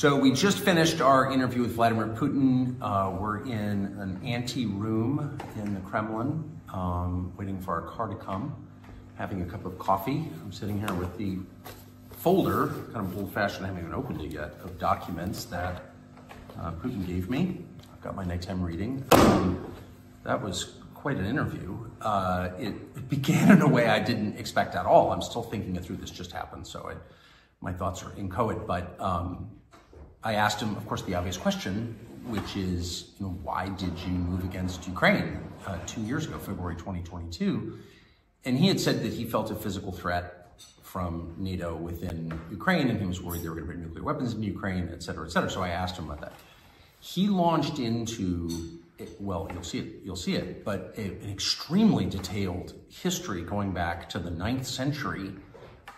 So we just finished our interview with Vladimir Putin. We're in an ante-room in the Kremlin, waiting for our car to come, having a cup of coffee. I'm sitting here with the folder, kind of old-fashioned, I haven't even opened it yet, of documents that Putin gave me. I've got my nighttime reading. That was quite an interview. It began in a way I didn't expect at all. I'm still thinking it through. This just happened, so my thoughts are inchoate, but I asked him, of course, the obvious question, which is, why did you move against Ukraine 2 years ago, February 2022? And he had said that he felt a physical threat from NATO within Ukraine, and he was worried they were going to bring nuclear weapons into Ukraine, et cetera, et cetera. So I asked him about that. He launched into, well, you'll see it, but an extremely detailed history going back to the 9th century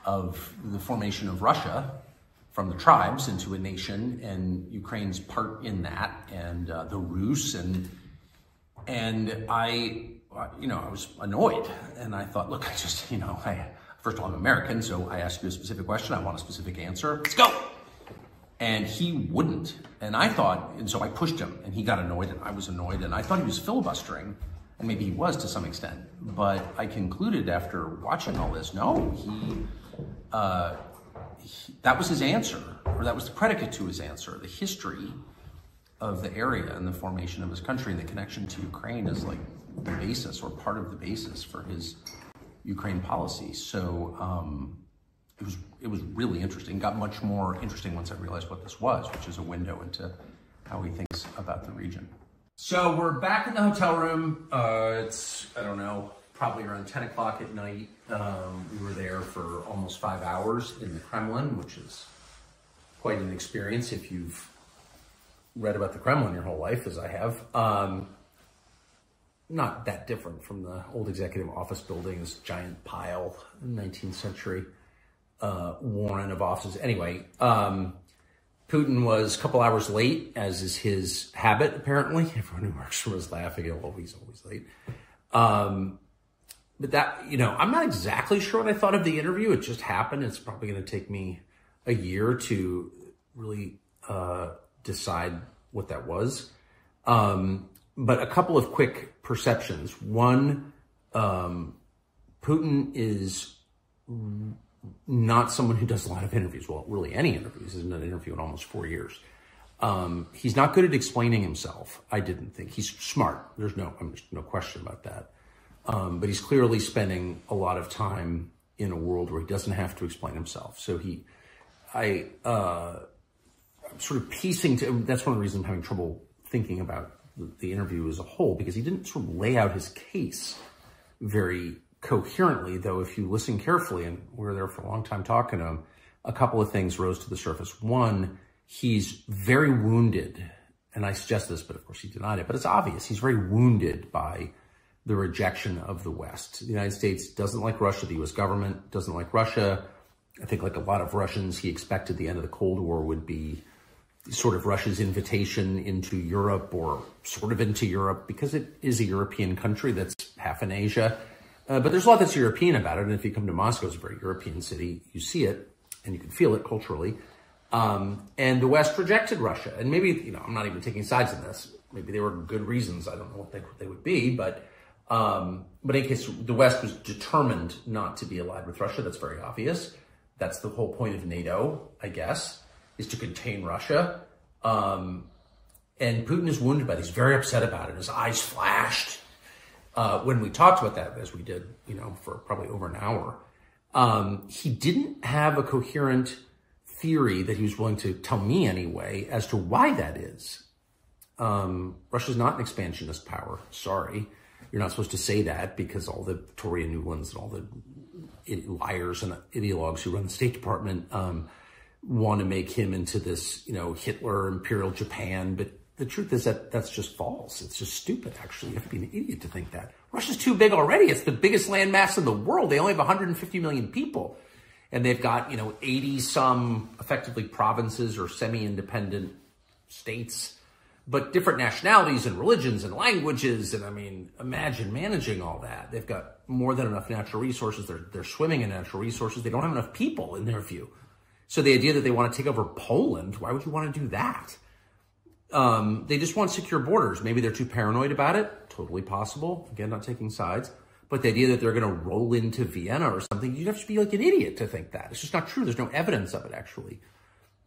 of the formation of Russia, from the tribes into a nation, and Ukraine's part in that, and the Rus, and I was annoyed, and I thought, look, first of all, I'm American, so I asked you a specific question, I want a specific answer, let's go! And he wouldn't, and so I pushed him, and he got annoyed, and I was annoyed, and I thought he was filibustering, and maybe he was to some extent, but I concluded after watching all this, no, that was his answer, or that was the predicate to his answer. The history of the area and the formation of his country and the connection to Ukraine is like the basis, or part of the basis, for his Ukraine policy. So it was really interesting. Got much more interesting once I realized what this was, which is a window into how he thinks about the region. So we're back in the hotel room. It's, I don't know, probably around 10 o'clock at night. We were there for almost 5 hours in the Kremlin, which is quite an experience if you've read about the Kremlin your whole life, as I have. Not that different from the old executive office building, this giant pile, 19th century warren of offices. Anyway, Putin was a couple hours late, as is his habit, apparently. Everyone who works for him is laughing. He's always late. But that, I'm not exactly sure what I thought of the interview. It just happened. It's probably going to take me a year to really decide what that was. But a couple of quick perceptions. One, Putin is not someone who does a lot of interviews. Well, really any interviews. He's done an interview in almost 4 years. He's not good at explaining himself, I didn't think. He's smart. There's no question about that. But he's clearly spending a lot of time in a world where he doesn't have to explain himself. So I'm sort of piecing that's one of the reasons I'm having trouble thinking about the interview as a whole, because he didn't sort of lay out his case very coherently, though if you listen carefully, and we were there for a long time talking to him, a couple of things rose to the surface. One, he's very wounded, and I suggest this, but of course he denied it, but it's obvious. He's very wounded by the rejection of the West. The United States doesn't like Russia. The U.S. government doesn't like Russia. I think, like a lot of Russians, he expected the end of the Cold War would be sort of Russia's invitation into Europe, or sort of into Europe, because it is a European country that's half in Asia. But there's a lot that's European about it. And if you come to Moscow, it's a very European city. You see it, and you can feel it culturally. And the West rejected Russia. And maybe, I'm not even taking sides in this. Maybe there were good reasons. I don't know what they would be, but in any case, the West was determined not to be allied with Russia. That's very obvious. That's the whole point of NATO, I guess, is to contain Russia. And Putin is wounded by this. He's very upset about it. His eyes flashed. When we talked about that, as we did, for probably over an hour, he didn't have a coherent theory that he was willing to tell me anyway as to why that is. Russia's not an expansionist power. Sorry. You're not supposed to say that, because all the Victoria Nulands and all the liars and ideologues who run the State Department want to make him into this, Hitler, Imperial Japan. But the truth is that that's just false. It's just stupid, actually. You have to be an idiot to think that. Russia's too big already. It's the biggest landmass in the world. They only have 150 million people. And they've got, 80-some effectively provinces or semi-independent states, but different nationalities and religions and languages. And imagine managing all that. They've got more than enough natural resources. They're swimming in natural resources. They don't have enough people, in their view. So the idea that they want to take over Poland, why would you want to do that? They just want secure borders. Maybe they're too paranoid about it. Totally possible. Again, not taking sides. But the idea that they're going to roll into Vienna or something, you'd have to be like an idiot to think that. It's just not true. There's no evidence of it, actually.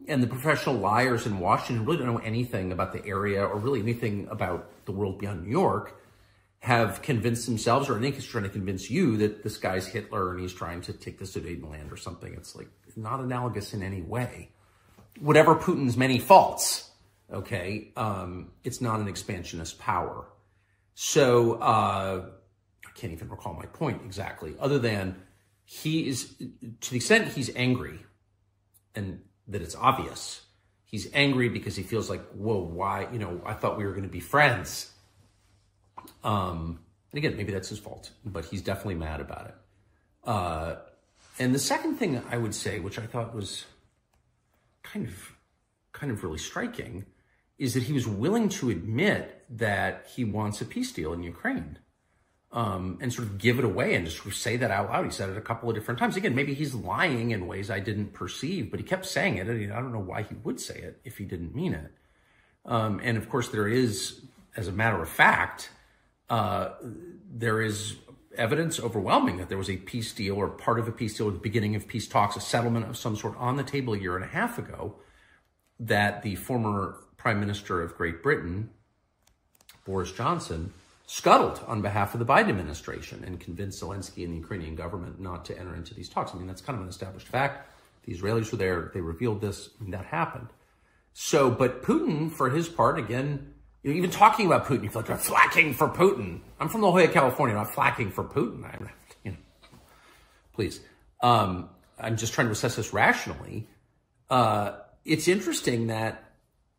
And the professional liars in Washington really don't know anything about the area or really anything about the world beyond New York, have convinced themselves, or I think he's trying to convince you, that this guy's Hitler and he's trying to take the Sudetenland or something. It's like not analogous in any way. Whatever Putin's many faults, okay, it's not an expansionist power. So I can't even recall my point exactly, other than he is, to the extent he's angry, and that it's obvious, he's angry because he feels like, whoa, why, I thought we were going to be friends. And again, maybe that's his fault, but he's definitely mad about it. And the second thing I would say, which I thought was kind of really striking, is that he was willing to admit that he wants a peace deal in Ukraine, and sort of give it away and just sort of say that out loud. He said it a couple of different times. Again, maybe he's lying in ways I didn't perceive, but he kept saying it. I don't know why he would say it if he didn't mean it. And of course, there is, as a matter of fact, there is evidence overwhelming that there was a peace deal or part of a peace deal or the beginning of peace talks, a settlement of some sort on the table a year and a half ago, that the former Prime Minister of Great Britain, Boris Johnson, scuttled on behalf of the Biden administration and convinced Zelensky and the Ukrainian government not to enter into these talks. I mean, that's kind of an established fact. The Israelis were there. They revealed this. I mean, that happened. So, but Putin, for his part, again, even talking about Putin, you feel like I'm flacking for Putin. I'm from La Jolla, California, not flacking for Putin. Please. I'm just trying to assess this rationally. It's interesting that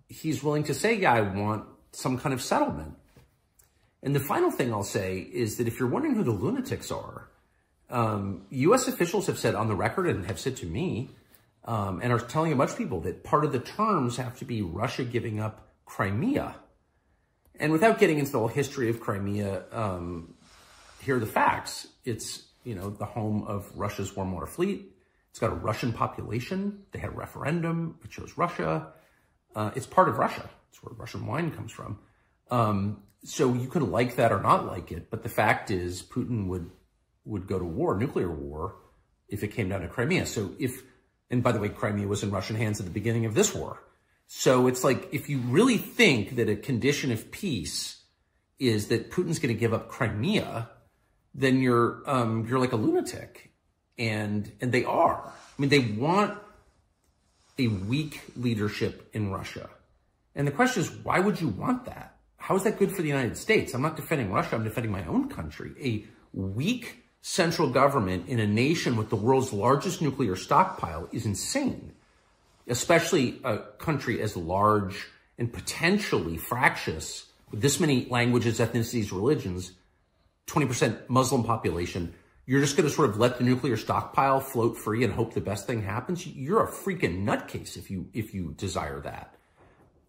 he's willing to say, yeah, I want some kind of settlement. And the final thing I'll say is that if you're wondering who the lunatics are, U.S. officials have said on the record and have said to me, and are telling a bunch of people that part of the terms have to be Russia giving up Crimea. And without getting into the whole history of Crimea, here are the facts. It's, the home of Russia's warm water fleet. It's got a Russian population. They had a referendum. It chose Russia. It's part of Russia. It's where Russian wine comes from. So you can like that or not like it, but the fact is Putin would go to war, nuclear war, if it came down to Crimea. So and by the way, Crimea was in Russian hands at the beginning of this war. So it's like, if you really think that a condition of peace is that Putin's going to give up Crimea, then you're like a lunatic. And they are. I mean, they want a weak leadership in Russia. And the question is, why would you want that? How is that good for the United States? I'm not defending Russia. I'm defending my own country. A weak central government in a nation with the world's largest nuclear stockpile is insane, especially a country as large and potentially fractious with this many languages, ethnicities, religions, 20% Muslim population. You're just going to sort of let the nuclear stockpile float free and hope the best thing happens? You're a freaking nutcase if you desire that.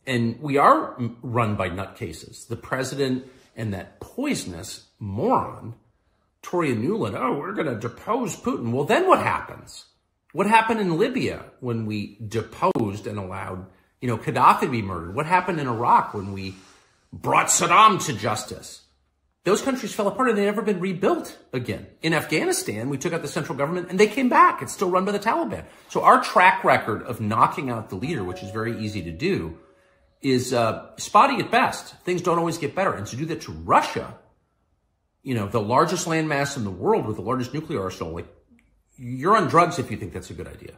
And we are run by nutcases. The president and that poisonous moron, Toria Nuland, we're going to depose Putin. Well, then what happens? What happened in Libya when we deposed and allowed, Gaddafi to be murdered? What happened in Iraq when we brought Saddam to justice? Those countries fell apart and they've never been rebuilt again. In Afghanistan, we took out the central government and they came back. It's still run by the Taliban. So our track record of knocking out the leader, which is very easy to do, is spotty at best. Things don't always get better. And to do that to Russia, the largest landmass in the world with the largest nuclear arsenal, you're on drugs if you think that's a good idea.